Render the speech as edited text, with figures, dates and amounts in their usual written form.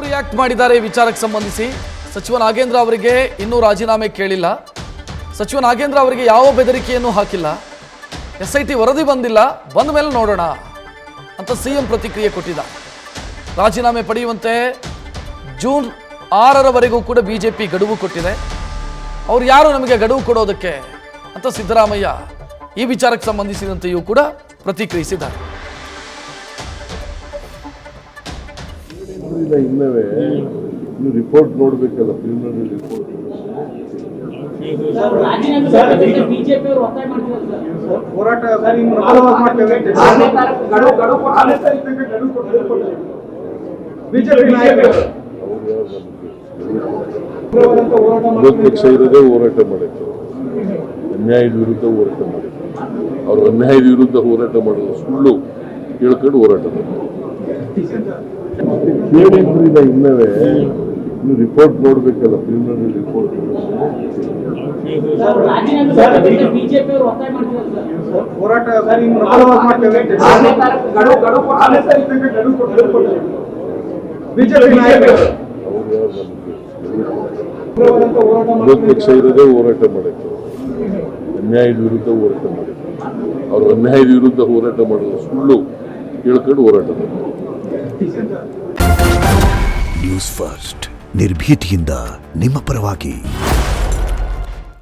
React ಮಾಡಿದ್ದಾರೆ ಈ ವಿಚಾರಕ್ಕೆ ಸಂಬಂಧಿಸಿ. ಸಚಿವ ನಾಗೇಂದ್ರ ಅವರಿಗೆ ಇನ್ನೂ ರಾಜೀನಾಮೆ ಕೇಳಿಲ್ಲ. ಸಚಿವ ನಾಗೇಂದ್ರ ಅವರಿಗೆ ಯಾವ ಬೆದರಿಕೆಯನ್ನು ಹಾಕಿಲ್ಲ. SIT ವರದಿ ಬಂದಿಲ್ಲ, ಬಂದ ಮೇಲೆ ನೋಡೋಣ ಅಂತ ಸಿಎಂ ಪ್ರತಿಕ್ರಿಯೆ ಕೊಟ್ಟಿದ್ದಾರೆ. ರಾಜೀನಾಮೆ ಪಡೆಯುವಂತೆ ಜೂನ್ 6ರವರೆಗೂ ಕೂಡ ಬಿಜೆಪಿ ಗಡುವು ಕೊಟ್ಟಿದೆ. ಅವ್ರು ಯಾರು ನಮಗೆ ಗಡುವು ಕೊಡೋದಕ್ಕೆ ಅಂತ ಸಿದ್ದರಾಮಯ್ಯ ಈ ವಿಚಾರಕ್ಕೆ ಸಂಬಂಧಿಸಿದಂತೆಯೂ ಕೂಡ ಪ್ರತಿಕ್ರಿಯಿಸಿದ್ದಾರೆ. ಇನ್ನವೇ ರಿಪೋರ್ಟ್ ನೋಡ್ಬೇಕಲ್ಲ, ಪ್ರಿಲಿಮಿನರಿ ರಿಪೋರ್ಟ್. ವಿರೋಧ ಪಕ್ಷ ಇರೋದೇ ಹೋರಾಟ ಮಾಡಿತ್ತು, ಅನ್ಯಾಯದ ವಿರುದ್ಧ ಹೋರಾಟ ಮಾಡಿತ್ತು. ಅವರು ಅನ್ಯಾಯದ ವಿರುದ್ಧ ಹೋರಾಟ ಮಾಡೋದು ಸುಳ್ಳು ಕೇಳ್ಕೊಂಡು ಹೋರಾಟ ಮಾಡಿದ್ರು. ಇನ್ನವೇ ರಿಪೋರ್ಟ್ ನೋಡ್ಬೇಕಲ್ಲ, ಪ್ರಿಲಿಮಿನರಿ ರಿಪೋರ್ಟ್. ವಿರೋಧ ಪಕ್ಷ ಇರೋದೇ ಹೋರಾಟ ಮಾಡಿತ್ತು, ಅನ್ಯಾಯದ ವಿರುದ್ಧ ಹೋರಾಟ ಮಾಡಿತ್ತು. ಅವರು ಅನ್ಯಾಯದ ವಿರುದ್ಧ ಹೋರಾಟ ಮಾಡೋದು ಸುಳ್ಳು ಕೇಳ್ಕೊಂಡು ಹೋರಾಟ ಮಾಡಿದ್ರು. ನ್ಯೂಸ್ ಫಸ್ಟ್ ನಿರ್ಭೀತಿಯಿಂದ ನಿಮ್ಮ ಪರವಾಗಿ.